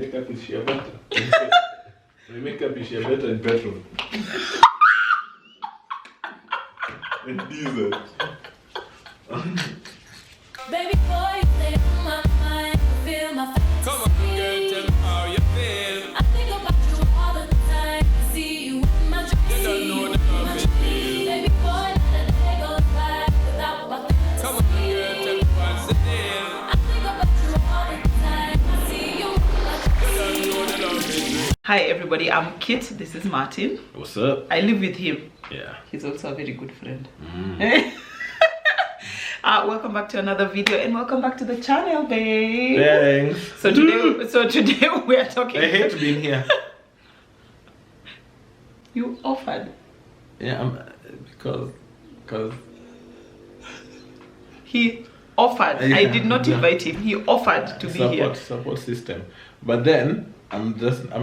makeup is shea butter. My makeup is shea butter and petrol. And diesel. Baby boy, stay on my mind, feel my face. Come on, girl, tell me how you feel. I think about you all the time. See you in my dreams. You don't know the love is real. Baby boy, not a day goes by without my face. Come on, girl, tell me what's the deal. I think about you all the time. I see you in my You don't know the love is real. Hi everybody, I'm Kitt. This is Martin. What's up? I live with him. Yeah. He's also a very good friend. Welcome back to another video and welcome back to the channel, babe. Thanks. So today we are talking. I hate being here. You offered. Yeah, because He offered. Yeah, I did not yeah. invite him. He offered to be here. Support system. But then I'm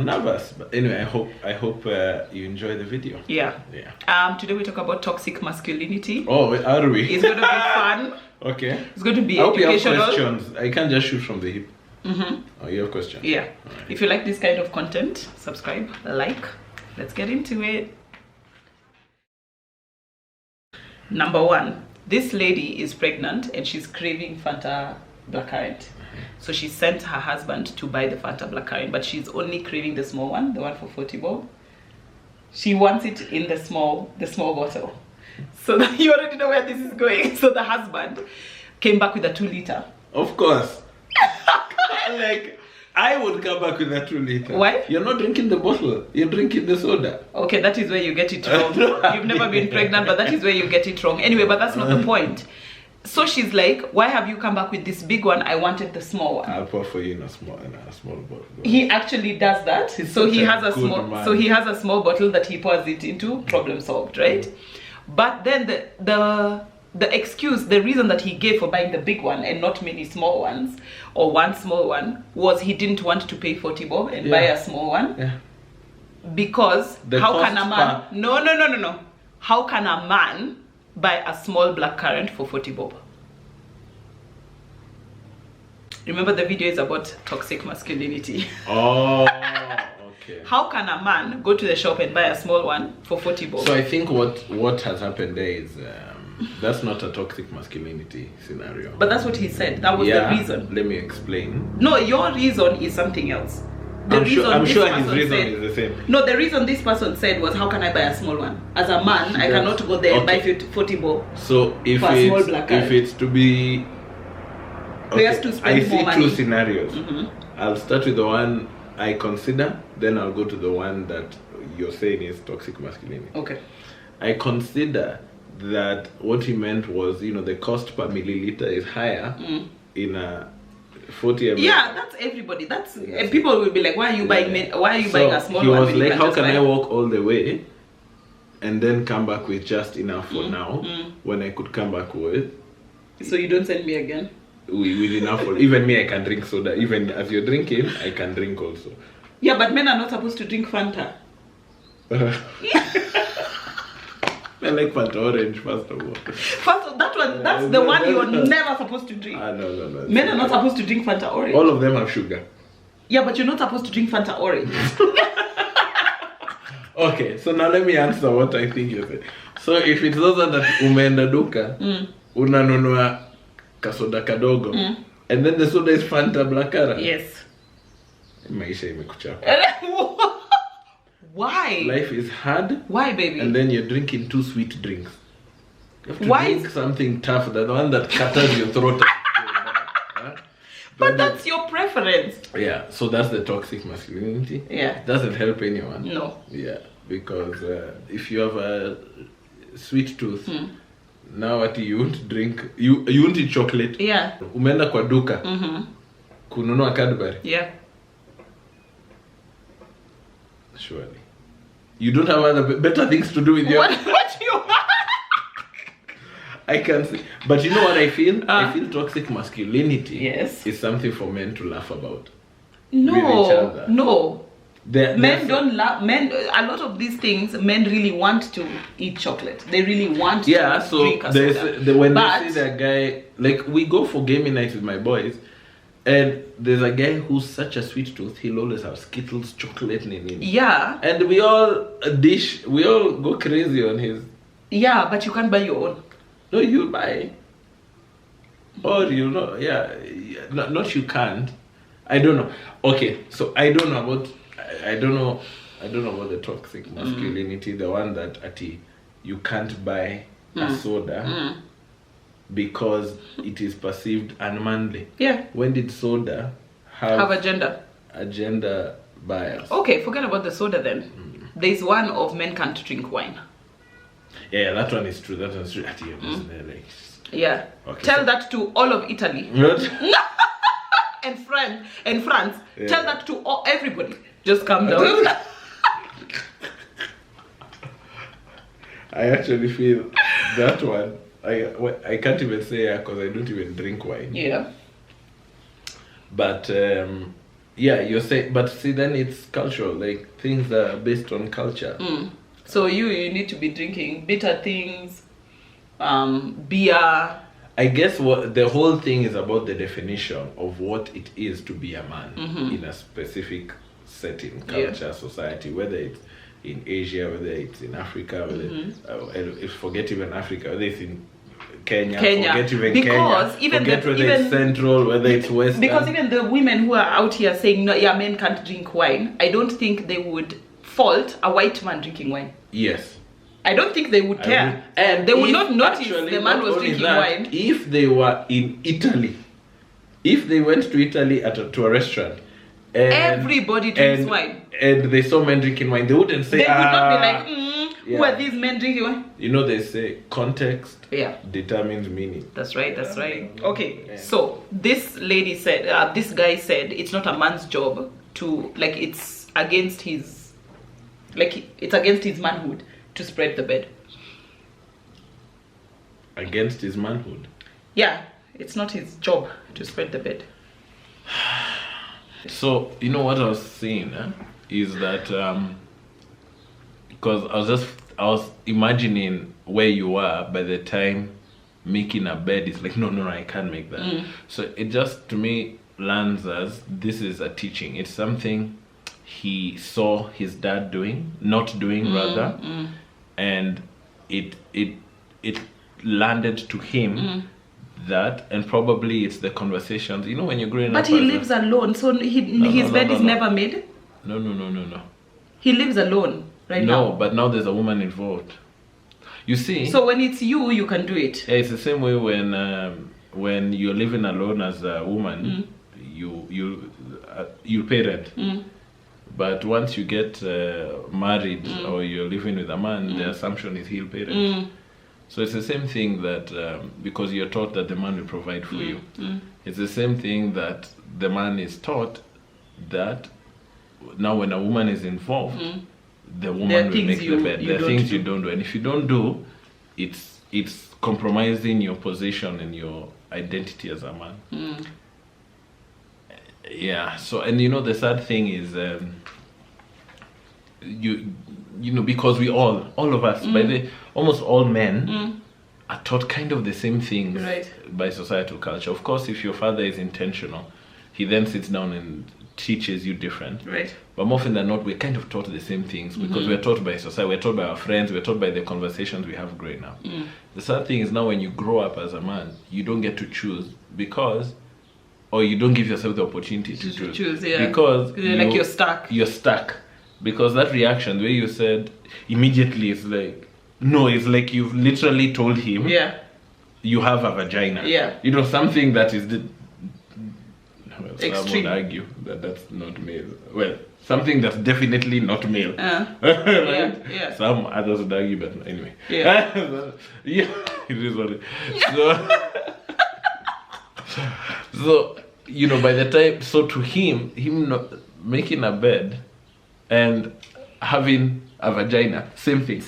nervous. But anyway, I hope you enjoy the video. Yeah. Yeah. Today we talk about toxic masculinity. Oh, are we? It's going to be fun. Okay. It's going to be I hope you have educational. questions. I can't just shoot from the hip. Oh, you have questions? Yeah. Right. If you like this kind of content, subscribe, like. Let's get into it. Number one, this lady is pregnant and she's craving Fanta Blackcurrant. So she sent her husband to buy the Fanta Blackcurrant, but she's only craving the small one, the one for 40 bob. She wants it in the small bottle. So you already know where this is going. So the husband came back with a 2-liter. Of course. Like, I would come back with a 2-liter. Why? You're not drinking the bottle. You're drinking the soda. Okay, that is where you get it wrong. You've never been pregnant, but that is where you get it wrong. Anyway, but that's not the point. So she's like, why have you come back with this big one? I wanted the small one. I'll pour for you in a small bottle. He actually does that. So he such has a a good small man. so he has a small bottle that he pours it into, problem solved, right? But then the excuse, the reason that he gave for buying the big one and not many small ones, or one small one, was he didn't want to pay 40 bob and buy a small one. Yeah. Because The how can a cost man per- no. How can a man buy a small blackcurrant for 40 bob? Remember, the video is about toxic masculinity. Oh, okay. How can a man go to the shop and buy a small one for 40 bob? So I think what has happened there is that's not a toxic masculinity scenario. But that's what he said. That was the reason. Let me explain. No, your reason is something else. I'm sure this his person reason said- is the same. No, the reason this person said was, how can I buy a small one? As a man, I Yes. cannot go there and buy Okay. 40 bob. So if For a small black card. it's to be He has to spend I see more money. two scenarios. I'll start with the one I consider, then I'll go to the one that you're saying is toxic masculinity. Okay. I consider that what he meant was, the cost per milliliter is higher in a 40 ml. Yeah, that's everybody. That's people will be like, why are you buying why are you buying a small he one? was when you like, how just can buy-" I walk all the way and then come back with just enough for now when I could come back with So you don't send me again? with enough for even me? I can drink soda. Even as you're drinking, I can drink also. Yeah, but men are not supposed to drink Fanta. I like Fanta orange, first of all. First, that's the one you're never supposed to drink. No. Men are not supposed to drink Fanta orange. All of them have sugar. Yeah, but you're not supposed to drink Fanta orange. Okay, so now let me answer what I think you said. So if it's those that umeenda duka, unanunua kasoda kadogo, and then the soda is Fanta Blackcurrant. Yes. Maisha imekuchapa. Why? Life is hard. Why, baby? And then you're drinking 2 sweet drinks. You have to Why drink something tough, the one that cutters your throat. Huh? But that's your preference. Yeah, so that's the toxic masculinity. Yeah. It doesn't help anyone. No. Yeah, because if you have a sweet tooth, now what you won't drink, you won't eat chocolate. Yeah. Umeenda kwa duka, kununua Cadbury. Yeah. Surely. You don't have other better things to do with your... What do you want? I can see. But you know what I feel? I feel toxic masculinity Yes. is something for men to laugh about. With each other. No. They're Men don't love men. A lot of these things, men really want to eat chocolate. They really want Yeah, to so drink a there's soda. when But- they see that guy, like we go for gaming nights with my boys, And there's a guy who's such a sweet tooth. He'll always have Skittles, chocolate, nini. Yeah. And we all go crazy on his. Yeah, but you can't buy your own. No, you buy. Or not you can't. I don't know. Okay, so I don't know about the toxic masculinity, the one that you can't buy a soda because it is perceived unmanly. Yeah. When did soda Have a gender bias? Okay, forget about the soda then. There's one of men can't drink wine. Yeah, that one is true. That one's true. Yeah. Okay, Tell that to all of Italy. What? and France. Yeah. Tell that to everybody. Just calm down. I actually feel that one. I can't even say because I don't even drink wine. Yeah. But you're saying. But see, then it's cultural. Like things are based on culture. So you need to be drinking bitter things, beer. I guess what the whole thing is about the definition of what it is to be a man in a specific setting, culture, society, whether it's in Asia, whether it's in Africa, whether forget even Africa, whether it's in Kenya. Forget even because Kenya. Even forget whether it's central, whether it's western. Because even the women who are out here saying no, yeah, men can't drink wine, I don't think they would fault a white man drinking wine. Yes. I don't think they would care. And they would not notice the man was drinking wine. If they were in Italy, if they went to Italy to a restaurant, and everybody drinks wine, and they saw men drinking wine, they wouldn't say, they would not be like, who are these men drinking wine? You know, they say context determines meaning. That's right. Okay, so this lady said, this guy said, it's not a man's job to, like, it's against his manhood to spread the bed. Against his manhood? Yeah, it's not his job to spread the bed. So, you know what I was saying is that because I was imagining where you are by the time making a bed is like, no, I can't make that. So it just, to me, lands as this is a teaching. It's something he saw his dad not doing rather, and it landed to him that, and probably it's the conversations, you know, when you're growing up. But he lives alone, so his bed is never made. No. He lives alone right now. No, but now there's a woman involved. You see. So when it's you can do it. Yeah, it's the same way when you're living alone as a woman, you pay rent. But once you get married or you're living with a man, the assumption is he'll pay rent. So it's the same thing that because you're taught that the man will provide for you. It's the same thing that the man is taught that now when a woman is involved, the woman will make the bed. There are things you don't do. And if you don't do, it's compromising your position and your identity as a man. Yeah. So, and you know, the sad thing is, you know, because we all of us, almost all men are taught kind of the same things by societal culture. Of course, if your father is intentional, he then sits down and teaches you different. Right. But more often than not, we're kind of taught the same things because we're taught by society, we're taught by our friends, we're taught by the conversations we have growing up. The sad thing is now when you grow up as a man, you don't get to choose or you don't give yourself the opportunity to choose. Because you're stuck. You're stuck. Because that reaction, the way you said, immediately it's like, no, it's like you've literally told him you have a vagina. Yeah. You know, something that is some would extreme. argue that that's not male. Well, something that's definitely not male. Right? Yeah. Some others would argue, but anyway. Yeah. Yeah, it is what it is. So, you know, by the time, so to him not making a bed and having a vagina, same thing.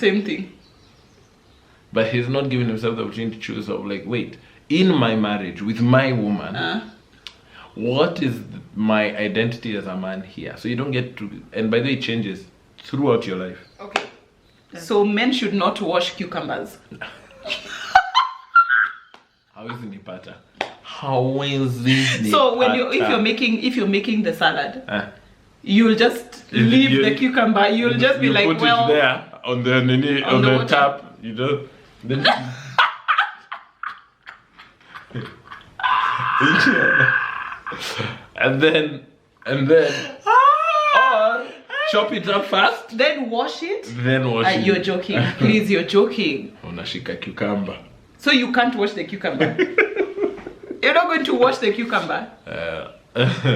But he's not giving himself the opportunity to choose of like, wait, in my marriage with my woman, what is my identity as a man here? So you don't get to, and by the way, it changes throughout your life. Okay. So men should not wash cucumbers. How is Nipata? hawezi So when you nipata. if you're making the salad, Ah. you'll just leave You- the cucumber. You'll just be you like, put well, it there on the on the water. tap, you know. Then and then or chop it up fast, then wash it. then wash it. You're joking. Please, you're joking. Unashika cucumber. So you can't wash the cucumber. You're not going to wash the cucumber.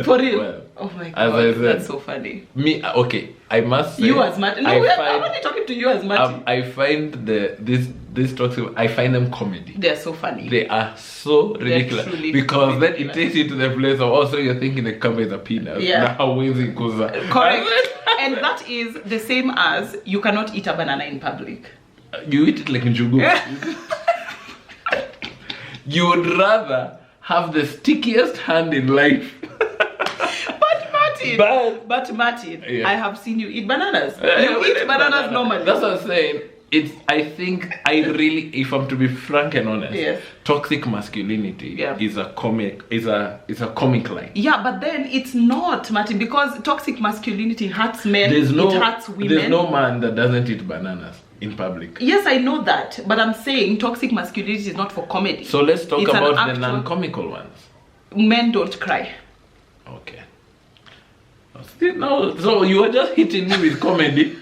For real? Well, Oh my as god, I said, that's so funny. Me, okay, I must say, You as Martin. No, I I'm only talking to you as Martin. I find this toxic. I find them comedy. They're so funny. They are so ridiculous truly because then it ridiculous. takes you to the place of also you're thinking the cucumber is a peanut. Yeah. Now how easy goes that? Correct. And that is the same as you cannot eat a banana in public. You eat it like njugu. You would rather have the stickiest hand in life. But Martin, Yeah. I have seen you eat bananas. You eat bananas normally. That's what I'm saying. I think I really, if I'm to be frank and honest, Yes. toxic masculinity Yeah. is a comic line. Yeah, but then it's not, Martin, because toxic masculinity hurts men. It hurts women. There's no man that doesn't eat bananas in public. Yes, I know that, but I'm saying toxic masculinity is not for comedy. So let's talk It's an about the actual- non-comical ones. Men don't cry. Okay. No, so you are just hitting me with comedy.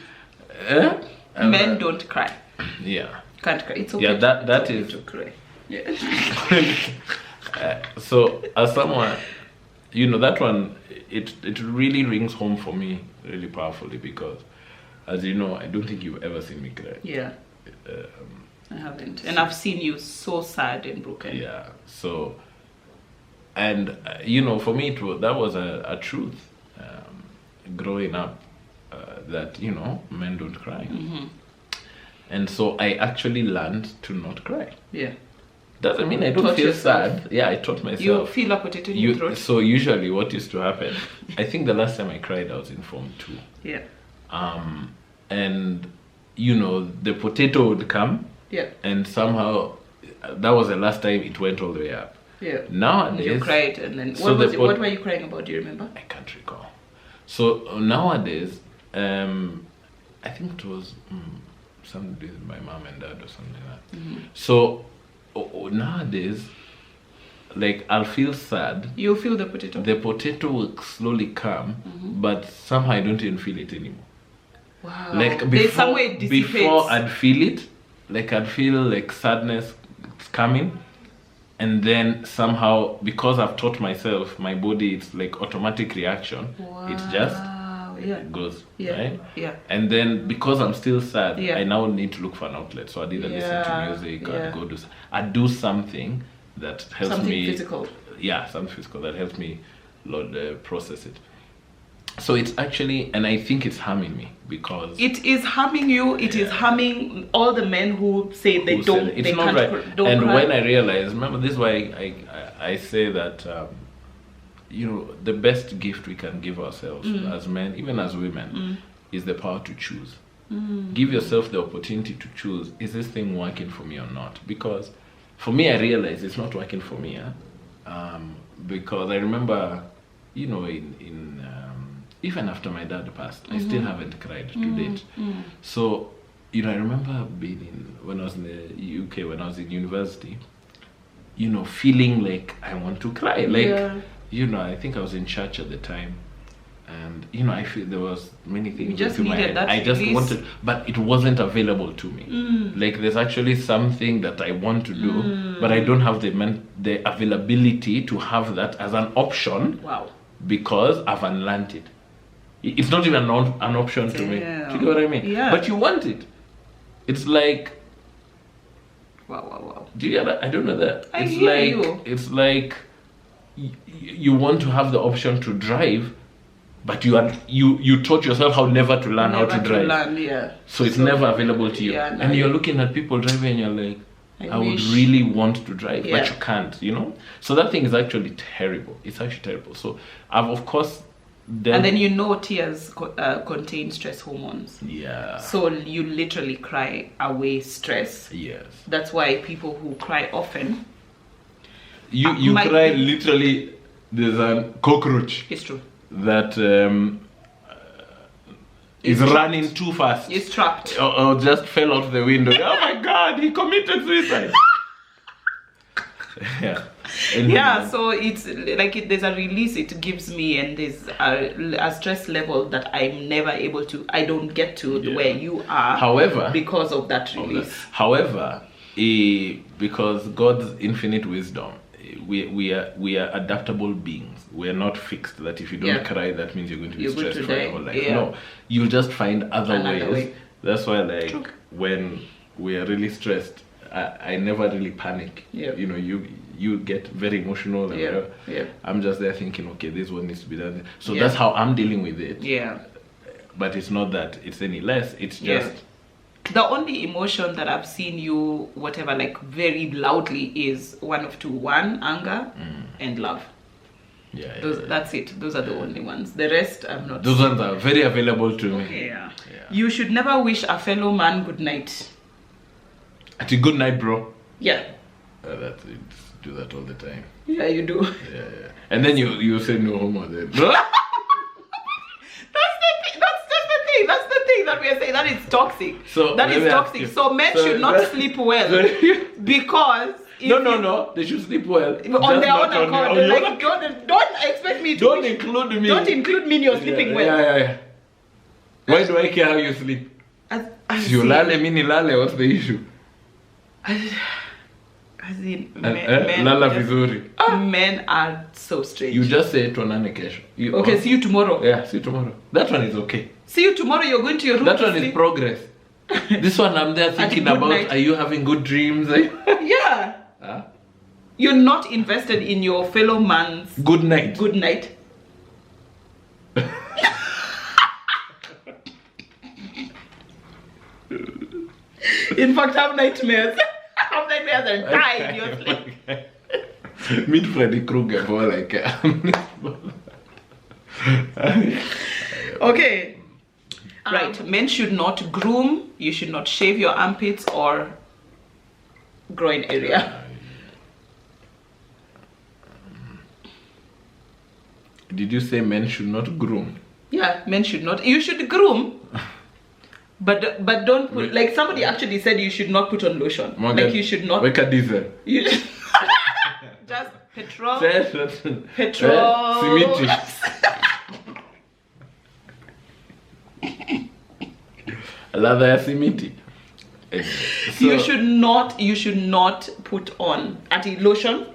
And Men don't cry. Yeah. Can't cry. It's okay. Yeah, that it's okay is- to cry. Yeah. So as someone, that one, it really rings home for me really powerfully because, as you know, I don't think you've ever seen me cry. Yeah. I haven't, and I've seen you so sad and broken. Yeah. So, and for me, that was a truth growing up that men don't cry, and so I actually learned to not cry. Yeah. Doesn't mean I don't Taught feel yourself. sad. Yeah, I taught myself. You feel a potato in your throat. So usually what used to happen, I think the last time I cried I was in Form 2. Yeah. And the potato would come, Yeah. and somehow that was the last time it went all the way up. Yeah. Nowadays, You cried, and then So what were you crying about? Do you remember? I can't recall. So nowadays, I think it was something with my mom and dad or something like that. So nowadays, like I'll feel sad. You feel the potato. The potato will slowly come, but somehow I don't even feel it anymore. Wow. Like There's some way it dissipates. before I'd feel it, like I'd feel like sadness coming, and then somehow because I've taught myself, my body, it's like automatic reaction. It just yeah. goes, Yeah. right? Yeah. And then because I'm still sad, Yeah. I now need to look for an outlet. So I'd either listen to music, or I'd do something that helps Something me. physical. Yeah, something physical that helps me process it. So it's actually, and I think it's harming me because It is harming you. It is harming all the men who say they who don't. said it. It's they not can't. right. Don't And cry. when I realized, remember, this is why I say that the best gift we can give ourselves as men, even as women, is the power to choose. Give yourself the opportunity to choose: is this thing working for me or not? Because for me, I realized it's not working for me. Because I remember, even after my dad passed, I still haven't cried to date. So, I remember being when I was in the UK, when I was in university, feeling like I want to cry. Like, I think I was in church at the time. And, I feel there was many things You just into my needed head. that I just release. wanted, but it wasn't available to me. Like, there's actually something that I want to do, but I don't have the availability to have that as an option. Wow. Because I've unlearned it. It's not even an option to me. Do you get what I mean? Yeah. But you want it. It's like, Wow. do you get that? I don't know that. I It's hear like you. it's like you want to have the option to drive, but you taught yourself how never to learn how to drive. Learn, yeah. So it's never available to you. Yeah, no, and you're looking at people driving and you're like, I would wish. really want to drive, Yeah. but you can't, So that thing is actually terrible. It's actually terrible. So I've, of course, And then tears contain stress hormones. Yeah. So you literally cry away stress. Yes. That's why people who cry often, You My- cry literally. There's a cockroach It's true. that is It's running too fast. It's trapped. Or just fell out the window. Oh my God, he committed suicide. Yeah. And Yeah, so it's like there's a release it gives me, and there's a stress level that I'm never able to. I don't get to Yeah. where you are. However, because of that release. However, because God's infinite wisdom, we are adaptable beings. We are not fixed. That if you don't Yeah. cry, that means you're going to be You're going stressed to for your die. whole life. Yeah. No, you'll just find other Another ways. way. That's why, like, True. when we are really stressed, I never really panic. Yeah. You know, you get very emotional. And Yeah. whatever. Yeah. I'm just there thinking, okay, this one needs to be done. So Yeah. that's how I'm dealing with it. Yeah. But it's not that it's any less. It's Yeah. just The only emotion that I've seen you whatever like very loudly is one of two: one, anger, and love. yeah. That's it. Those are the only ones. The rest I'm not. Those ones are very available to me. Yeah. Yeah. You should never wish a fellow man good night. At a good night, bro. Yeah. That's it. Do that all the time. Yeah, you do. Yeah. And then you say no homo then. That's the thing that we are saying. That is toxic. So, that let is me ask toxic. you. So men So should not that- sleep well because if No. They should sleep well. on Just their own not on account. your- Like, don't expect me to. Don't include me. Don't include me in your sleeping well. Yeah. Why do I care how you sleep? As You in- lale, mini lale, what's the issue? As in, Lala vizuri. men are so strange. You just say tuonane kesho. Okay, see you tomorrow. Yeah, see you tomorrow. That one is okay. See you tomorrow. You're going to your room. That to one is sleep. progress. This one I'm there thinking good about, night. are you having good dreams? Yeah. Huh? You're not invested in your fellow man's Good night. good night. In fact, have nightmares. Have nightmares and die in your sleep. Meet Freddy Krueger for like Okay. Right. Men should not groom. You should not shave your armpits or groin area. Did you say men should not groom? Yeah, men should not. You should groom. But don't put, like somebody actually said you should not put on lotion. Like you should not. Weka diesel. You just petrol. Petrol. Simiti. Ladha ya simiti. You should not put on lotion.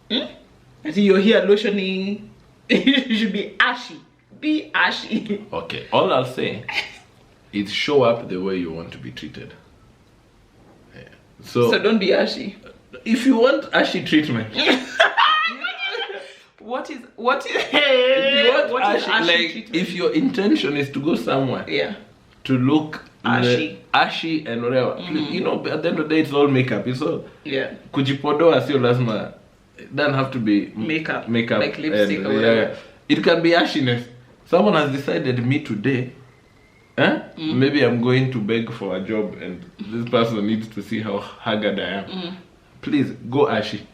You're here lotioning. You should be ashy. Be ashy. Okay, all I'll say is show up the way you want to be treated. Yeah. So don't be ashy. If you want ashy treatment, What is if you want what is ashy, ashy like treatment? if your intention is to go somewhere Yeah. to look Ashy. ashy and whatever, you know, at the end of the day, it's all makeup. It's all Yeah. kujipodoa sio lazima. It doesn't have to be Makeup. Makeup, Like lipstick and, or whatever. yeah. It can be ashiness. Someone has decided me today. Maybe I'm going to beg for a job, and this person needs to see how haggard I am. Please go ashy,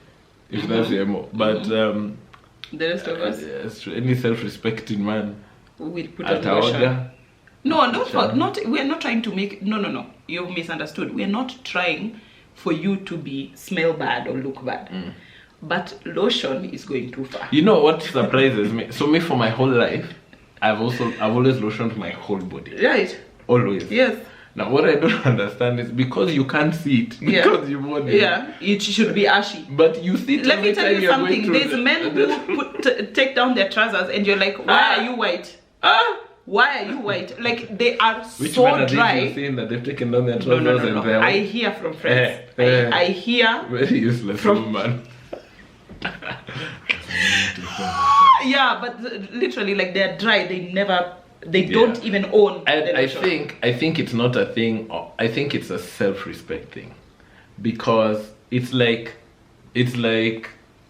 if that's your MO. But The rest of us yes, any self-respecting man will put on ataoga. lotion. No, not. We're not trying to make. No. You've misunderstood. We're not trying for you to smell bad or look bad. But lotion is going too far. You know what surprises me? So me, for my whole life, I've always lotioned my whole body. Right. Always. Yes. Now what I don't understand is because you can't see it, Yeah. because you want it. Yeah. It should be ashy. But you see it Let every me tell time you you're going something. through There's the- men who take down their trousers, and you're like, why are you white? Why are you white? Like they are Which so men are dry. these saying that they've taken down their No. trousers and they're I hear from friends. Eh. I hear. very useless From- woman. Yeah, but literally, like they're dry. They don't even own. the And lotion. I think it's not a thing. I think it's a self-respect thing, because it's like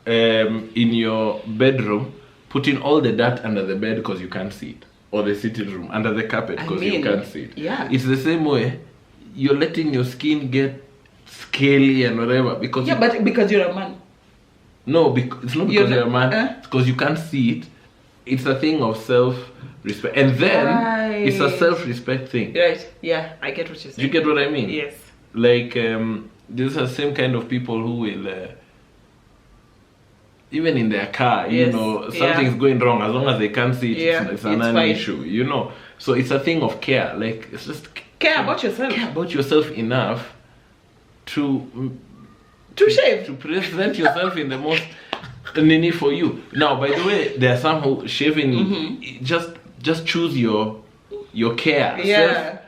in your bedroom, putting all the dirt under the bed because you can't see it, or the sitting room under the carpet I because you mean, can't see it. yeah. It's the same way. You're letting your skin get scaly and whatever because Yeah, but because you're a man. No, it's not because you're a man. It's because you can't see it. It's a thing of self-respect, and then it's a self-respect thing. Right? Yeah, I get what you're saying. You get what I mean? Yes. Like these are the same kind of people who will. Even in their car, you Yes, know, yeah. something's going wrong. As long as they can't see it, Yeah, it's it's fine. issue, you know. So it's a thing of care. Like, it's just Care about yourself. care about yourself enough to shave. to present yourself in the most nini for you. Now, by the way, there are some who shaving just choose your care. Yeah.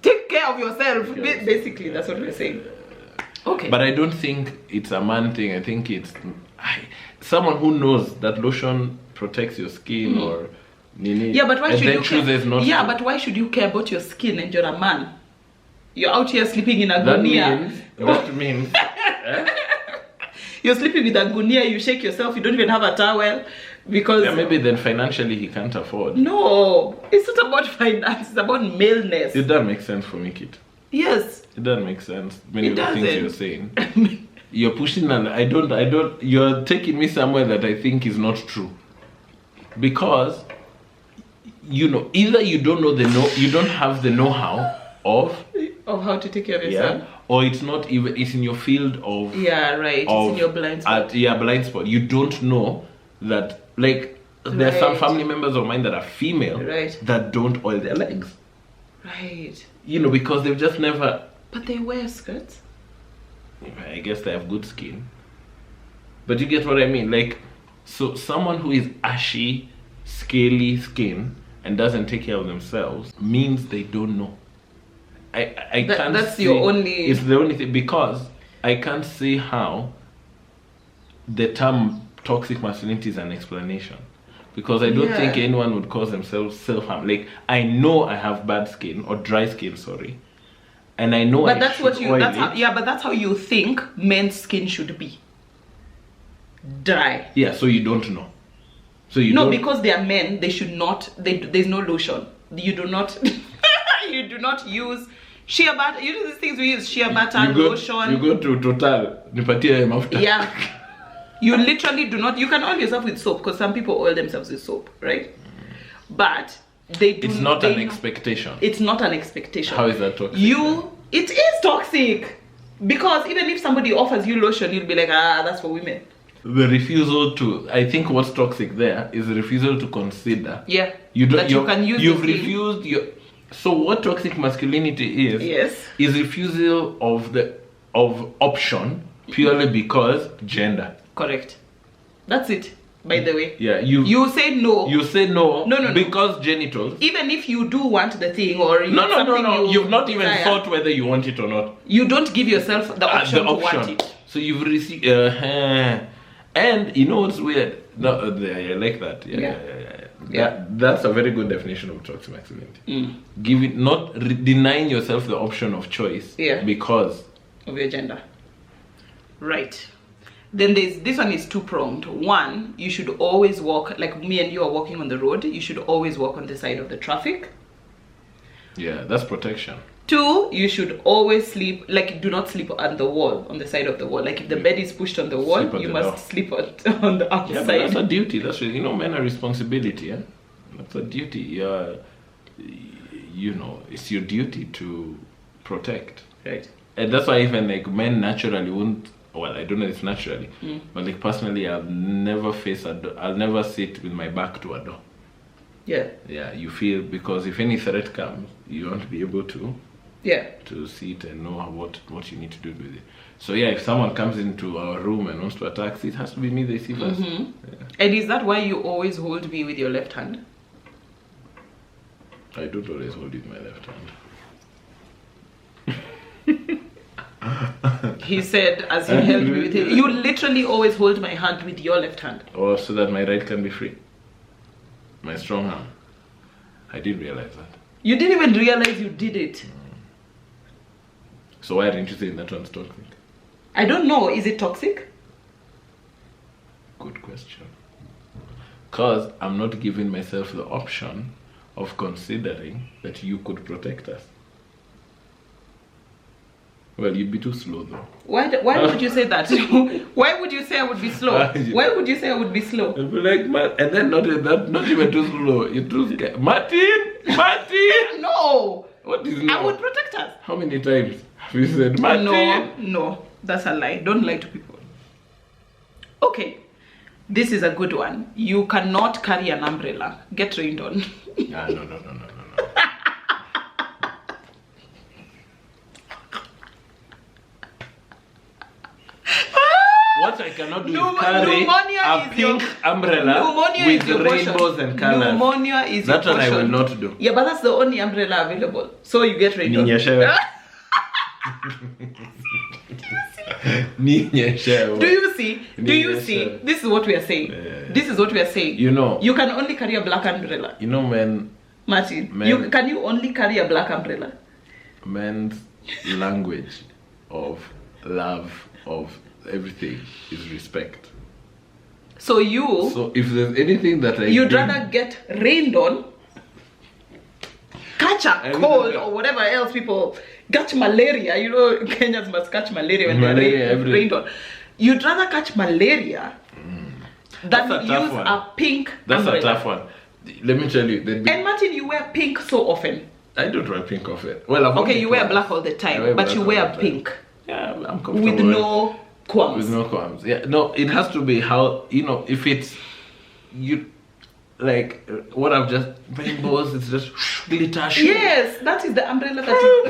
Take care of yourself. Basically, that's what we're saying. Okay. But I don't think it's a man thing. I think it's someone who knows that lotion protects your skin or nini. Yeah, but why and should then you chooses care? not Yeah, to. but why should you care about your skin and you're a man? You're out here sleeping in a That gunia. means You're sleeping with a gunia. You shake yourself. You don't even have a towel because. yeah, maybe then financially he can't afford. No, it's not about finance. It's about maleness. It does make sense for me, Kitt. Yes. It does make sense. Many It of the things doesn't. you're saying. You're pushing and I don't you're taking me somewhere that I think is not true. Because you know, either you don't know you don't have the know-how of How to take care of yourself. or it's not even it's in your field of Yeah, right. It's of in your blind spot. blind spot. You don't know that like there are some Right. family members of mine that are female Right. that don't oil their legs. Right. You know, because they've just never But they wear skirts. I guess they have good skin. But you get what I mean? Like, so someone who is ashy, scaly skin and doesn't take care of themselves means they don't know. I can't that's see, your only... It's the only thing, because I can't see how the term toxic masculinity is an explanation. Because I don't Yeah. think anyone would cause themselves self-harm. Like, I know I have bad skin, or dry skin, sorry. And I know But that's what you... oil That's it. how, yeah, but that's how you think men's skin should be. Dry. Yeah, so you don't know. So you No, don't... because they are men, they should not... there's no lotion. You do not... you do not use shea butter. You know these things we use? Shea butter, lotion. You go to Total, nipatie mafuta. Yeah. You literally do not... You can oil yourself with soap because some people oil themselves with soap, right? But they do... It's not they an know- expectation. It's not an expectation. How is that toxic? It is toxic. Because even if somebody offers you lotion, you'll be like, that's for women. The refusal to... I think what's toxic there is the refusal to consider. Yeah. You don't, that you can use You've the thing. refused your... So what toxic masculinity is... Yes. Is refusal of option purely because gender. Correct. That's it, by the way. Yeah, You say no. You say no, No. because genitals. Even if you do want the thing or No. You've not even desire, thought whether you want it or not. You don't give yourself the option to want it. So you've received, and you know what's weird? No, I like that. Yeah. That's a very good definition of toxic masculinity. Give it denying yourself the option of choice. Yeah. Because Of your gender. Right. Then this one is two-pronged. One, you should always walk, like me and you are walking on the road, you should always walk on the side of the traffic. yeah, that's protection. Two, you should always sleep, like do not sleep on the wall, on the side of the wall. Like if the bed is pushed on the wall, Sleep on you the must door. sleep on the Yeah, outside. but that's a duty. That's you know, men are responsibility. Yeah, that's a duty. You know, it's your duty to protect. Right. And that's why even like men naturally won't. Well, I don't know if it's naturally, but like personally, I'll never face a door. I'll never sit with my back to a door. Yeah. Yeah, you feel because if any threat comes, you want to be able to see it and know what you need to do with it. So yeah, if someone comes into our room and wants to attack, it has to be me they see first. Yeah. And is that why you always hold me with your left hand? I don't always hold it with my left hand. He said as he held me with it. You literally always hold my hand with your left hand. Or so that my right can be free. My strong arm. I didn't realize that. You didn't even realize you did it. So why didn't you say that one's toxic? I don't know. Is it toxic? Good question. Because I'm not giving myself the option of considering that you could protect us. Well, you'd be too slow though. Why would you say that? Why would you say I would be slow? Why would you say I would be slow? I'd be like, man, and then not even too slow. You're too scared. Martin! No! What is no? I would protect us. How many times have you said Martin? No, that's a lie. Don't lie to people. Okay, this is a good one. You cannot carry an umbrella. Get rained on. No. What I cannot do is carry a pink umbrella with rainbows and colors. Pneumonia is That your one I will portion. not do. Yeah, but that's the only umbrella available. So you get rained on. Ninyeshewe. Ninyeshewe. Do you see? This is what we are saying. This is what we are saying. You know. You can only carry a black umbrella. You know, Martin, Men- can you only carry a black umbrella? men's language of love, of everything is respect. So you... So if there's anything that You'd rather get rained on, catch a cold or whatever else people catch malaria. You know, Kenyans must catch malaria when they're rained on. You'd rather catch malaria than That's a tough use one. a pink That's umbrella. a tough one. Let me tell you. And Martin, you wear pink so often. I don't wear pink often. Well, I've Okay, worn you it wear once. black all the I time, wear but black you all wear the time. pink Yeah, I'm comfortable with no qualms. With no qualms. Yeah, no, it has to be how, you know, if it's, you, like, what I've just, rainbows, it's just glitter. Yes, that is the umbrella that you...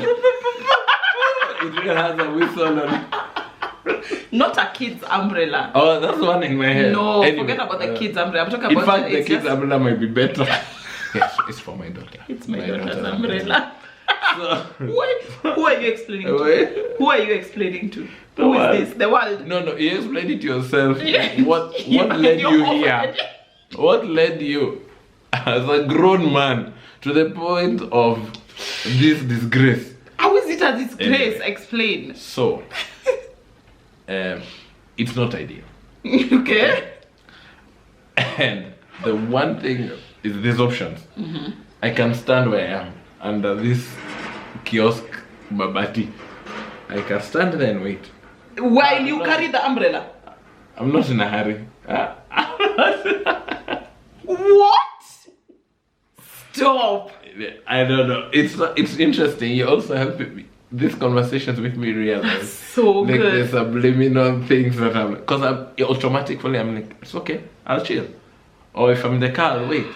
It really has a whistle on it. Not a kid's umbrella. Oh, that's the one in my head. No, Anyway, forget about the kid's umbrella. I'm talking In about fact, the it's kid's just- umbrella might be better. Yes, it's for my daughter. It's my daughter's daughter's umbrella. So, Who are you explaining to? Wait. Who are you explaining to? The Who world. is this? The world. no, you explain it yourself. Yeah. What led You're you over here? it. What led you, as a grown man, to the point of this disgrace? How is it a disgrace? Anyway. Explain. So, it's not ideal. Okay. And the one thing is these options. I can stand where I am under this kiosk babati. I can stand there and wait. While you carry the umbrella. I'm not in a hurry. What? Stop. I don't know. It's interesting. You also help me. These conversations make me realize So like good. there's subliminal things that I'm, because I'm automatically I'm like, it's okay, I'll chill. Or if I'm in the car, I'll wait.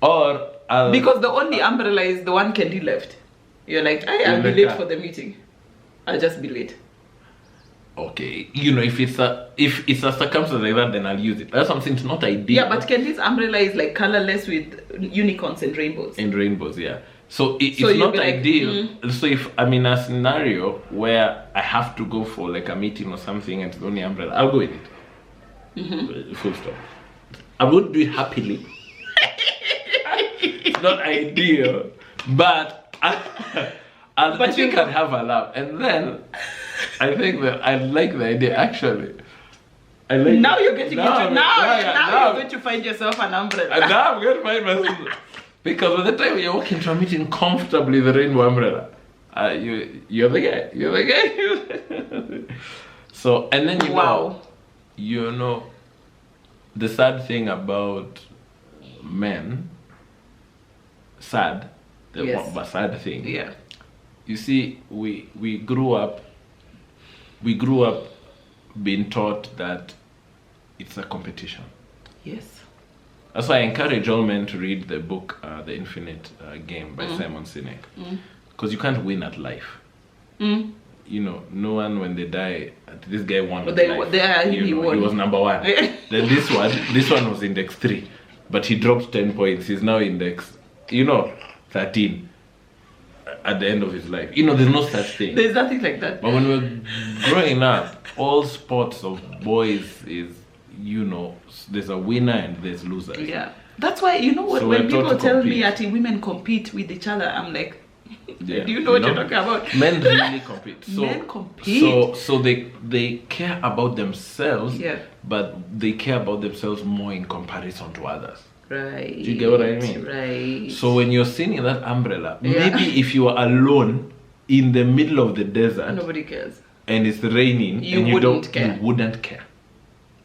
Or I'll Because the only umbrella is the one Kendi left. You're like, I'll In be the late car. for the meeting. I'll just be late. okay, you know, if it's a circumstance like that, then I'll use it. That's something. It's not ideal. Yeah, but Kendi's umbrella is like colorless with unicorns and rainbows. in rainbows, yeah. So it's So you'll not be like, ideal. So if I'm in a scenario where I have to go for like a meeting or something and it's the only umbrella, I'll go with it. Full stop. I would do it happily. It's not ideal, but I think I'd have a laugh. And then I think that I like the idea actually. I like Now it. you're getting Now into I'm- now I'm- you're going to find yourself an umbrella. and now I'm going to find myself. Because by the time you're walking to a meeting comfortably, the rainbow umbrella, you're the guy. You're the guy. So, and then Wow. you know, the sad thing about men, sad, Yes. but sad thing. Yeah. You see, we grew up being taught that it's a competition. Yes. That's why I encourage all men to read the book The Infinite Game by Simon Sinek. Because you can't win at life. You know, no one when they die, this guy won But at life. he You know, won. he was number one. Then this one was index 3. But he dropped 10 points. He's now index, 13 at the end of his life. You know, there's no such thing. There's nothing like that. But when we're growing up, all sports of boys is, there's a winner and there's losers. Yeah. That's why, you know what, So when we're taught people to tell me compete. that women compete with each other, I'm like, Yeah, do you know what you're talking about? Men really compete. So, Men compete. So they care about themselves, Yeah. but they care about themselves more in comparison to others. Right. Do you get what I mean? Right. So when you're seeing that umbrella, Yeah. maybe if you are alone, in the middle of the desert Nobody cares. and it's raining You and you wouldn't don't care. you wouldn't care.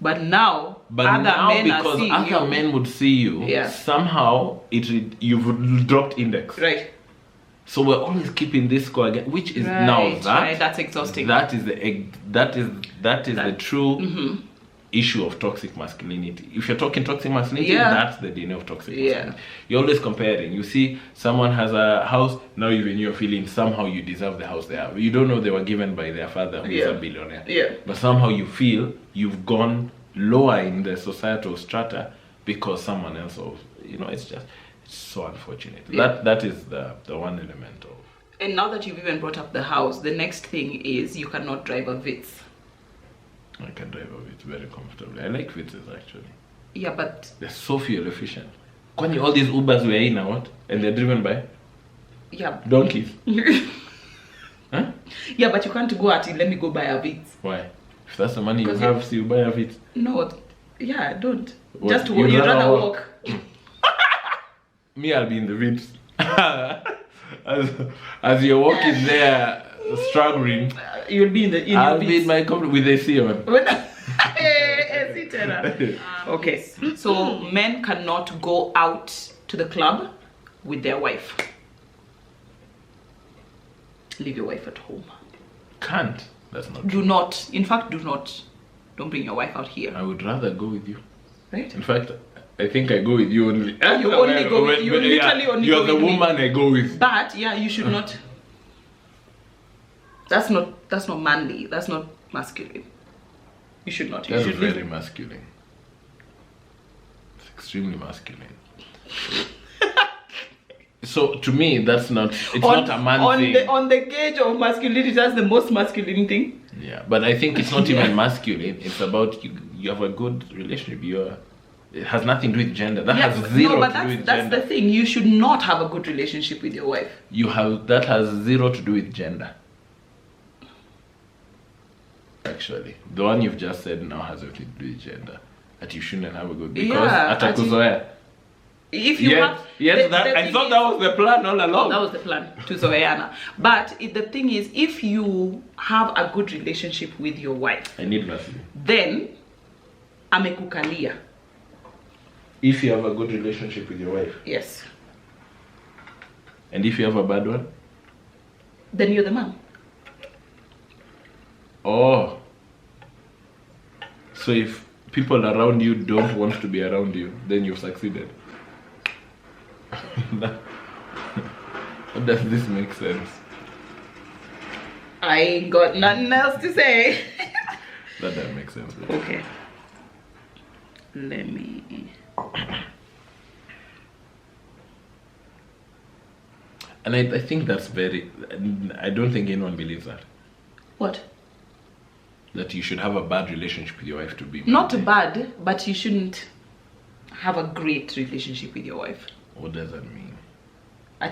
But now, But other now men are because seeing other you. men would see you, Yeah. somehow you've dropped index. Right. So we're always keeping this score again, which is Right, now that right, that's exhausting. That is the true issue of toxic masculinity. If you're talking toxic masculinity, Yeah. that's the DNA of toxic Yeah. masculinity. You're always comparing. You see someone has a house, now even you're feeling somehow you deserve the house they have. You don't know they were given by their father who's Yeah. a billionaire. Yeah. But somehow you feel you've gone lower in the societal strata because someone else it's so unfortunate. Yeah. That is the one element of. And now that you've even brought up the house, the next thing is you cannot drive a Vitz. I can drive a Vitz very comfortably. I like Vitzes actually. Yeah, but They're so fuel efficient. Kwani all these Ubers we're in now, what? And they're driven by yeah. donkeys. Huh? Yeah, but you can't go at it. Let me go buy a Vitz. Why? If that's the money you 'Cause have, so you buy a Vitz. No, yeah, don't. What? Just You'd you'd rather rather walk? walk. Me, I'll be in the Vitz. as you're walking there, struggling, You'll be in I'll your be in Vitz. my company with AC on. Okay, so men cannot go out to the club with their wife. Leave your wife at home. Can't. That's not Do not. In fact, do not. Don't bring your wife out here. I would rather go with you. Right? In fact, I think I go with you only. You only go with- you literally only You're go the with me. woman I go with. But yeah, you should not. That's not manly. That's not masculine. You should not. You That's should very leave. masculine. It's extremely masculine. So to me, that's not. It's not a man thing. On the gauge of masculinity, that's the most masculine thing. Yeah, but I think it's not even masculine. It's about you have a good relationship. It has nothing to do with gender. That has zero but to do with that's gender. the thing. You should not have a good relationship with your wife. That has zero to do with gender. Actually, the one you've just said now has everything to do with gender. That you shouldn't have a good because Yeah, atakuzoea. If you have, I thought that was the plan all along. that was the plan to Zoeana. But the thing is, if you have a good relationship with your wife, I need mercy. then amekukalia. If you have a good relationship with your wife, Yes. and if you have a bad one, Then you're the man. oh. So if people around you don't want to be around you, then you've succeeded. Does this make sense? I ain't got nothing else to say. That doesn't make sense. Okay. Let me. And I think that's very. I don't think anyone believes that. What? That you should have a bad relationship with your wife to be. Not manly. bad, but you shouldn't have a great relationship with your wife. What does that mean?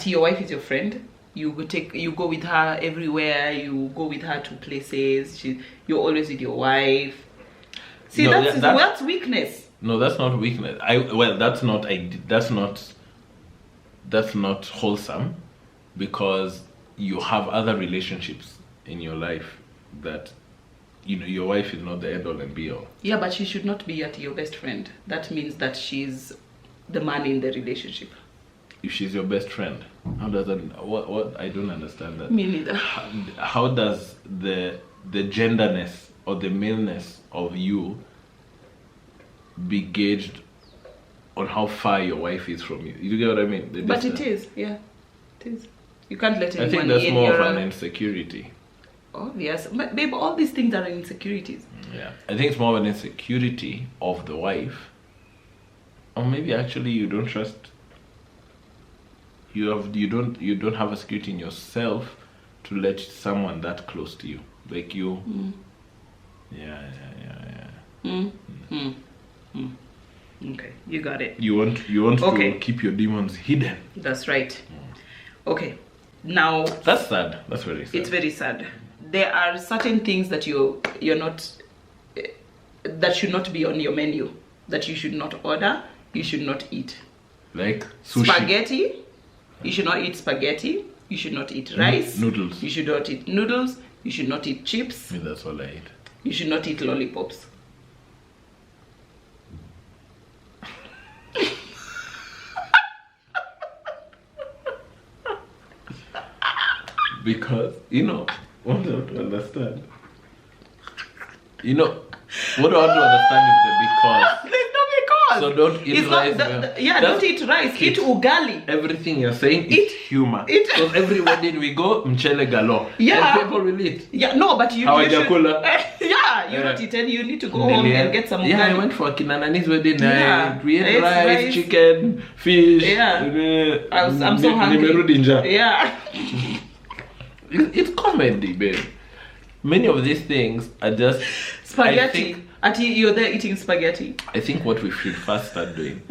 Your wife is your friend. You go with her everywhere. You go with her to places. You're always with your wife. See, No, that's weakness. No, that's not weakness. That's not wholesome, because you have other relationships in your life that, your wife is not the end all and be all. Yeah, but she should not be your best friend. That means that she's the man in the relationship. If she's your best friend, how does that? What? I don't understand that. Me neither. How does the genderness or the maleness of you be gauged on how far your wife is from you? You get what I mean? The But distance. it is, yeah, it is. You can't let I anyone think that's in more your of an insecurity. obvious. But babe, all these things are insecurities. Yeah, I think it's more of an insecurity of the wife, or maybe actually you don't trust. You don't have a security in yourself to let someone that close to you, like you. Yeah. Okay, you got it. You want Okay. to keep your demons hidden. That's right. Okay, now That's sad. That's very sad. it's very sad. There are certain things that you're not that should not be on your menu. That you should not order. You should not eat. like sushi. Spaghetti. You should not eat spaghetti. You should not eat rice. Noodles. You should not eat noodles. You should not eat chips. I mean, that's all I eat. You should not eat lollipops. Because, what I want to understand. What I want to understand is the because. There's no because. So don't eat It's rice. don't eat rice. Eat ugali. Everything you're saying is humor. Because every wedding we go, mchele galo. Yeah. And people will eat. Yeah, no, but you should. Hawajakula. You're not eating. You need to go home and get some ugali. Yeah, I went for Kinanani's wedding. Yeah. We ate It's rice, chicken, fish. Yeah. I'm so hungry. Nimerudi njaa. Yeah. It's comedy, babe. Many of these things are just Spaghetti. You're there eating spaghetti. I think what we should first start doing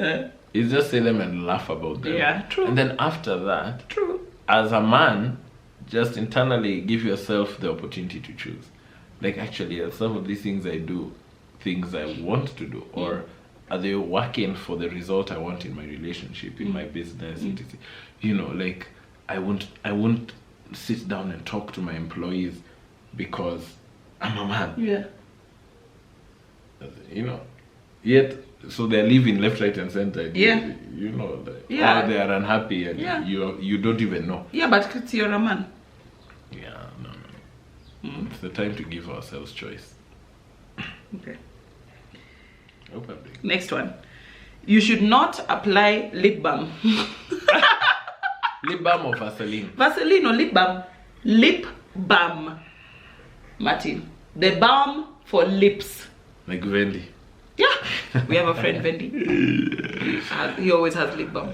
is just say them and laugh about them. Yeah, true. And then after that, True. as a man, just internally give yourself the opportunity to choose. Like, actually, are some of these things I do things I want to do, or are they working for the result I want in my relationship, in my business, etc. Like, I won't sit down and talk to my employees because I'm a man. Yeah. Yet, so they're living left, right, and center. Yeah. Or they are unhappy and you don't even know. Yeah, but it's you're a man. Yeah, no. It's the time to give ourselves choice. Okay. Hope I'm doing. Next one. You should not apply lip balm. Lip balm or Vaseline? Vaseline or lip balm? Lip balm. Martin. The balm for lips. Like Vendi. Yeah. We have a friend, Vendi. He always has lip balm.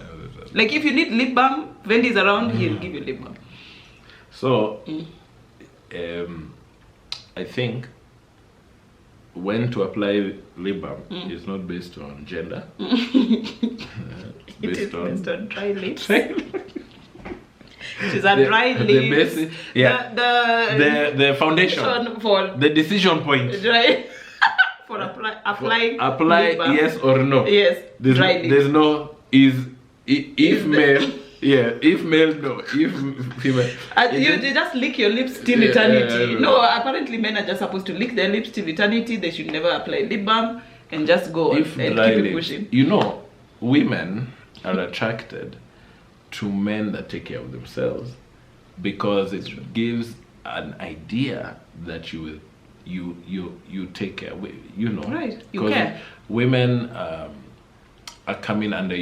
Like, if you need lip balm, Vendi's around, he'll give you lip balm. So, I think when to apply lip balm is not based on gender. It is based on dry lips. It is a dry The lips. basic, yeah. The foundation. For The decision point. dry. For applying. Apply lip balm. yes or no. Yes. Dry lips. There's no if male. Yeah, if male, no. If female. You just lick your lips till eternity. No, apparently men are just supposed to lick their lips till eternity. They should never apply lip balm and just go on and keep it pushing. Women are attracted to men that take care of themselves because it gives an idea that you take care. Right, you 'cause care. Women are coming under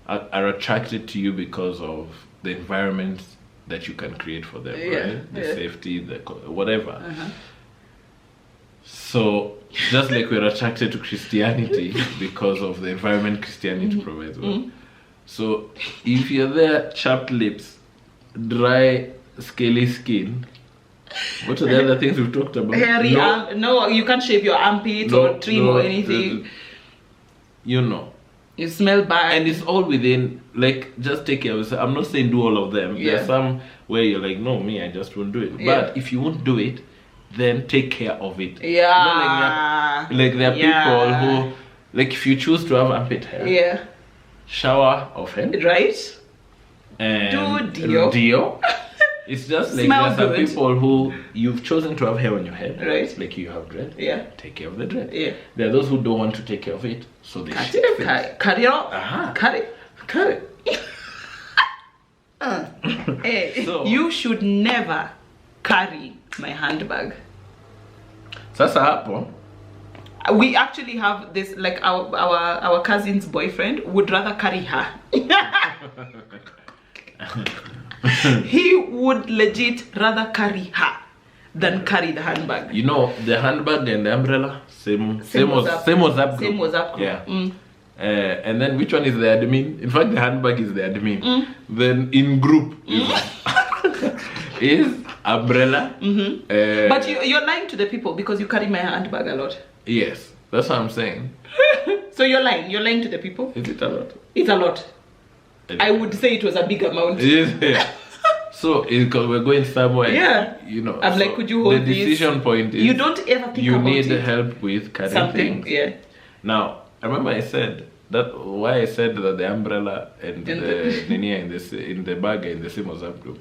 are attracted to you because of the environment that you can create for them, right? The safety, whatever. So just like we're attracted to Christianity because of the environment Christianity provides. So if you're there, chapped lips, dry, scaly skin, what are the other things we've talked about? Hairy no, you can't shave your armpit or trim or anything. You smell bad. And it's all within, like, just take care of yourself. I'm not saying do all of them. Yeah. There's some where you're like, no, I just won't do it. Yeah. But if you won't do it, then take care of it. Yeah. Like there are people who, like, if you choose to have armpit hair, shower often. Right. And Do Dio. It's just like Smell there's some good. people who you've chosen to have hair on your head. Right. Like you have dread. Yeah. Take care of the dread. Yeah. There are those who don't want to take care of it, so they shave it. Cut it off. Cut it. Hey, So- you should never carry my handbag. Sasa hapo. We actually have this, like our cousin's boyfriend would rather carry her. He would legit rather carry her than carry the handbag. The handbag and the umbrella, same was up. Same was up. Yeah. And then which one is the admin? In fact, the handbag is the admin. Then in group is umbrella. But you're lying to the people because you carry my handbag a lot. Yes, that's what I'm saying. So you're lying. You're lying to the people. Is it a lot? It's a lot. I would say it was a big amount. Yes. So because we're going somewhere. Yeah. I'm like, could you hold the decision point is you don't ever think you about need it. help with carrying Something. things. Yeah. Now, I remember I said that why I said that the umbrella and And the nini in the bag are in the same WhatsApp group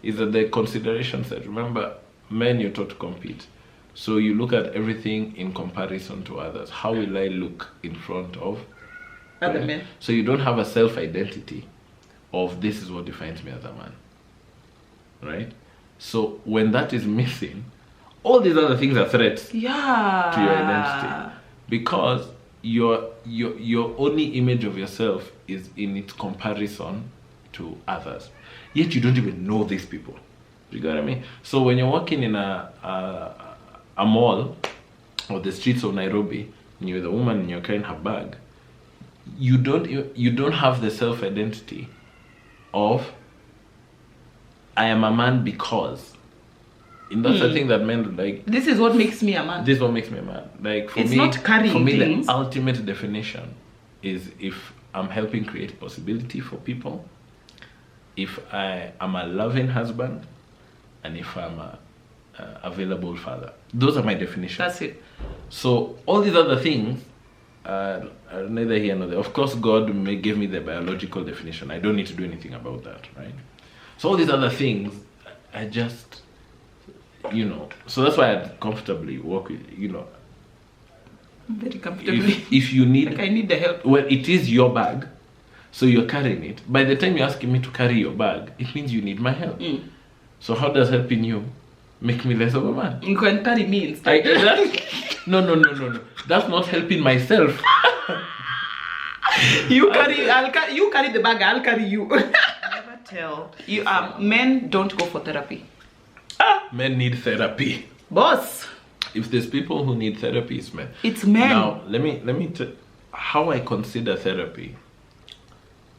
is that the considerations that, remember, men you're taught to compete. So you look at everything in comparison to others. How will I look in front of Other men. So you don't have a self-identity of this is what defines me as a man. Right? So when that is missing, all these other things are threats Yeah. to your identity. Because your only image of yourself is in its comparison to others. Yet you don't even know these people. You get what I mean? So when you're walking in a mall or the streets of Nairobi and you're the woman and you're carrying her bag, you don't have the self-identity of I am a man because. And that's the thing that men like. This is what makes me a man. This is what makes me a man. Like for It's me, not carrying for me, things. the ultimate definition is if I'm helping create possibility for people, if I am a loving husband, and if I'm a available father. Those are my definitions. That's it. So all these other things are neither here nor there. Of course, God may give me the biological definition. I don't need to do anything about that, right? So all these other things, I just, so that's why I comfortably work with, Very comfortably. if you need, Like I need the help. well, it is your bag, so you're carrying it. By the time you're asking me to carry your bag, it means you need my help. So how does helping you make me less of a man? You can carry me instead. I get that. No. That's not helping myself. You carry the bag, I'll carry you. Never tell. You men don't go for therapy. Men need therapy. Boss. If there's people who need therapy, it's men. It's men. Now, let me tell how I consider therapy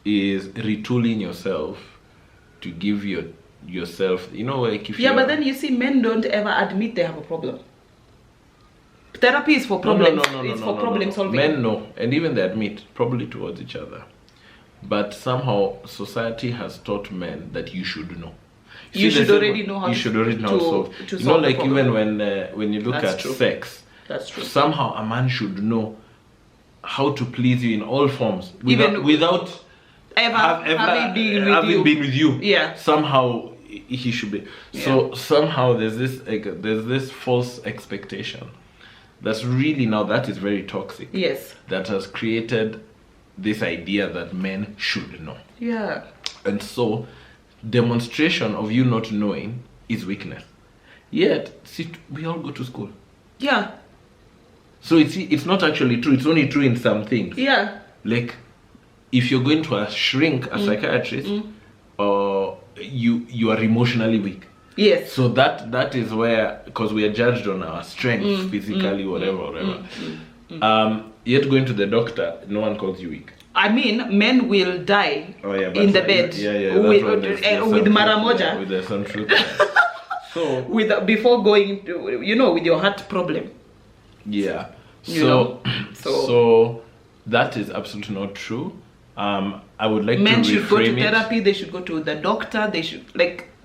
is retooling yourself to give yourself, like if Yeah, but then you see, men don't ever admit they have a problem. Therapy is for problems. It's for problem solving. Men know, and even they admit, probably towards each other. But somehow society has taught men that you should know. You should already know how you should already know how to solve. to You solve know, the like problem. even when you look That's at true. sex, That's true. somehow a man should know how to please you in all forms Even without having been with having you. been with you. Yeah. Somehow he should be. So somehow there's this false expectation. That's really now that is very toxic. Yes. That has created this idea that men should know. Yeah. And so demonstration of you not knowing is weakness. Yet, see, we all go to school. Yeah. So it's not actually true. It's only true in some things. Yeah. Like, if you're going to a shrink, a psychiatrist, or you are emotionally weak. Yes. So that is where, because we are judged on our strength, physically, whatever. Yet going to the doctor, no one calls you weak. I mean, men will die Oh yeah, but in the bed with Maramoja with some truth. So before going to, with your heart problem. yeah, You so that is absolutely not true. I would like Men to should go to reframe it. therapy. They should go to the doctor. They should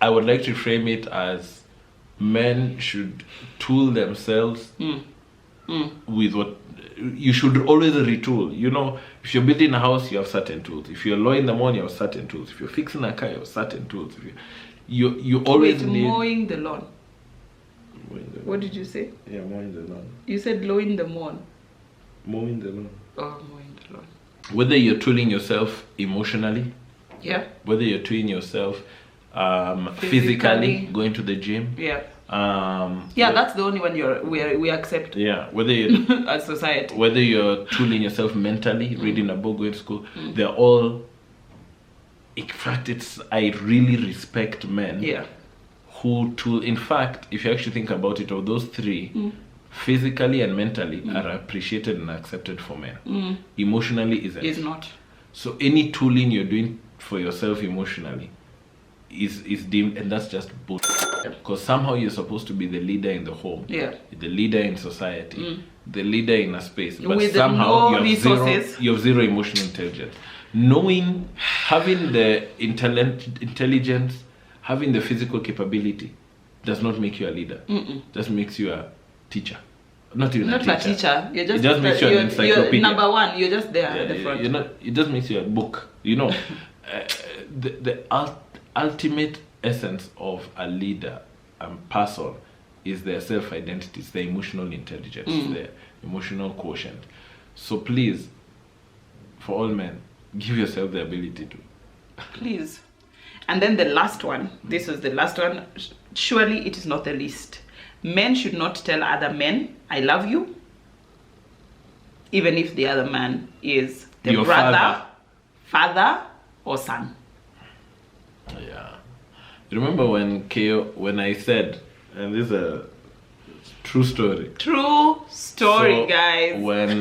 I would like to frame it as men should tool themselves with what you should always retool. If you're building a house, you have certain tools. If you're mowing the lawn, you have certain tools. If you're fixing a car, you have certain tools. If you always need mowing the lawn. Mowing the lawn. What did you say? Yeah, mowing the lawn. You said mowing the lawn. Mowing the lawn. Oh, mowing the lawn. Whether you're tooling yourself emotionally, Yeah. whether you're tooling yourself physically, going to the gym. Yeah. Yeah, That's the only one we accept whether you as society. whether you're tooling yourself mentally, reading a book, going to school, they're all. In fact, I really respect men who tool. In fact, if you actually think about it, of those three, physically and mentally are appreciated and accepted for men. Emotionally isn't. Is not. So any tooling you're doing for yourself emotionally is deemed, and that's just bullshit. Because somehow you're supposed to be the leader in the home, the leader in society, the leader in a space, but With somehow no resources. you have zero emotional intelligence. Having the intelligence, having the physical capability does not make you a leader. Just makes you a teacher. not even Not a a teacher. You're just It just makes you an you're encyclopedia. number one. You're just there at the front. You're not. It just makes you a book. You know, the ultimate essence of a leader and person is their self-identity, it's their emotional intelligence, their emotional quotient. So please, for all men, give yourself the ability to. Please. And then the last one. This was the last one. Surely it is not the least. Men should not tell other men, I love you, even if the other man is the Your brother, father, or son. Yeah. You remember when Keyo, when I said, and this is a true story. True story, So, guys. When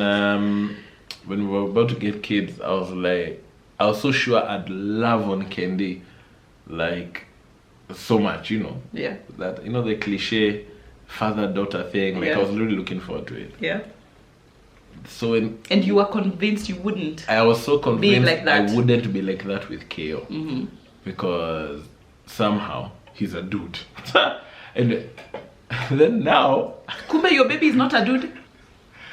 we were about to get kids, I was so sure I'd love on Kendi, like, so much, you know. Yeah. That, you know, the cliche father-daughter thing, like, Yeah. I was really looking forward to it. Yeah. So when And you were convinced you wouldn't. I was so convinced like that. I wouldn't be like that with Keyo. Mm-hmm. Because somehow he's a dude. And then now, Kumbe, your baby is not a dude.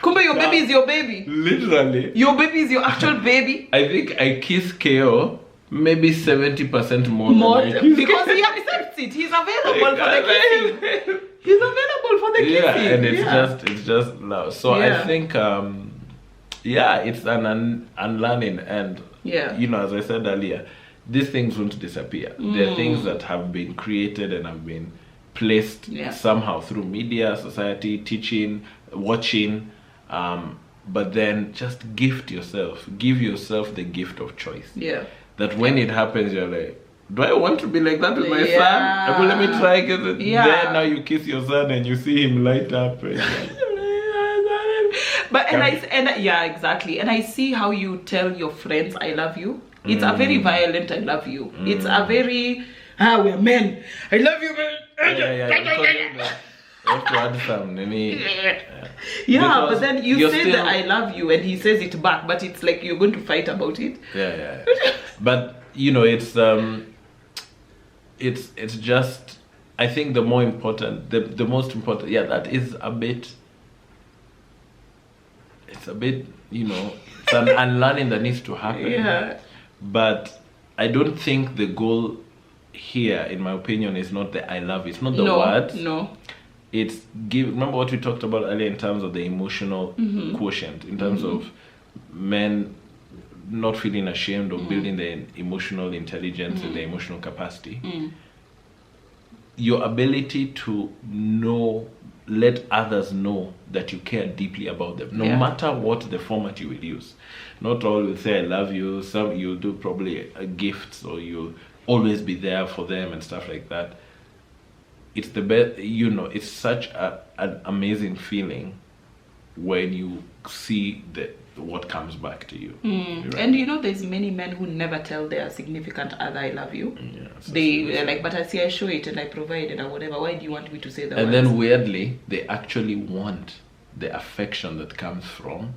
Kumbe, your baby is your baby. literally, Your baby is your actual baby. I think I kiss Keyo maybe 70% more More than I kiss because he accepts it. He's available for the kissing. He's available for the kissing. Yeah, and it's just love. So Yeah. I think it's an unlearning, and Yeah. you know, as I said earlier, these things won't disappear. They're things that have been created and have been placed somehow through media, society, teaching, watching, but then just give yourself the gift of choice. Yeah. That when it happens, you're like, do I want to be like that with my son? Yeah. Well, let me try. Cause Yeah. Then now you kiss your son and you see him light up. And you're like, But yeah, exactly. And I see how you tell your friends I love you. It's a very violent I love you. It's a very we're men. I love you, man. yeah. Because, you have to add some. Yeah, Because but then you you're say still- that I love you and he says it back, but it's like you're going to fight about it. Yeah. But you know, it's just. I think the most important. Yeah, that is a bit. It's a bit, you know, it's an unlearning that needs to happen. Yeah. But I don't think the goal here, in my opinion, is not the I love you. It's not the words. No. It's remember what we talked about earlier in terms of the emotional quotient, in terms of men not feeling ashamed of building their emotional intelligence and their emotional capacity. Your ability to let others know that you care deeply about them, no matter what the format you will use. Not all will say I love you. Some you'll do probably gifts, or you'll always be there for them and stuff like that. It's the best, you know. It's such an amazing feeling when you see what comes back to you. Right? And you know, there's many men who never tell their significant other I love you. Yeah, so They're like, but I show it and I provide it or whatever. Why do you want me to say that? and then weirdly, they actually want the affection that comes from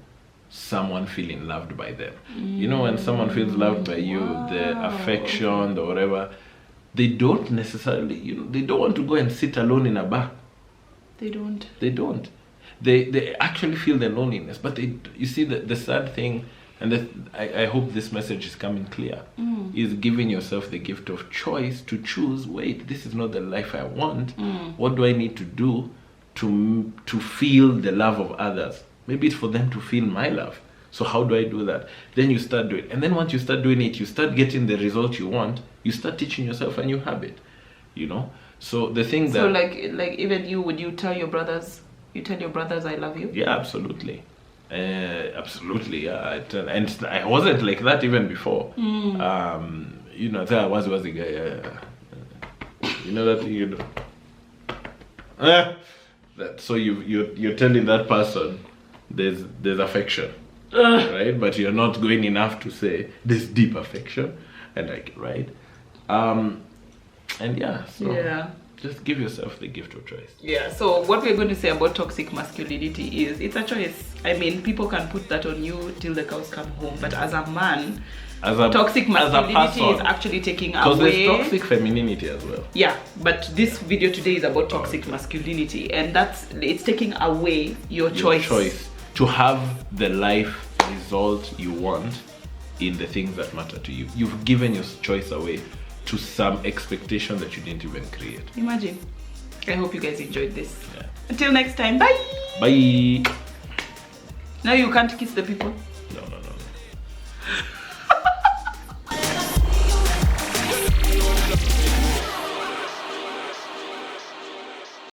someone feeling loved by them. You know, when someone feels loved by you, the affection, the whatever, they don't necessarily, you know, they don't want to go and sit alone in a bar. They don't. They actually feel the loneliness. But you see, the sad thing, and I hope this message is coming clear, is giving yourself the gift of choice to choose, wait, this is not the life I want. What do I need to do to feel the love of others? Maybe it's for them to feel my love. So how do I do that? Then you start doing it. And then once you start doing it, you start getting the result you want. You start teaching yourself a new habit, you know? So the thing that... So like even you, would you tell your brothers, I love you? Yeah, absolutely. Absolutely, yeah. And I wasn't like that even before. You know, there was a guy, you know that, you know. So you're telling that person there's affection, right? But you're not going enough to say there's deep affection, and like, right? And yeah, so Yeah. just give yourself the gift of choice. Yeah, so what we're going to say about toxic masculinity is it's a choice. I mean, people can put that on you till the cows come home, but as a man, toxic masculinity is actually taking because away. there's toxic femininity as well. Yeah, but this video today is about toxic masculinity, and it's taking away your choice to have the life result you want in the things that matter to you. You've given your choice away to some expectation that you didn't even create. Imagine. I hope you guys enjoyed this. Yeah. Until next time, bye. Bye. Now you can't kiss the people. No. You know the love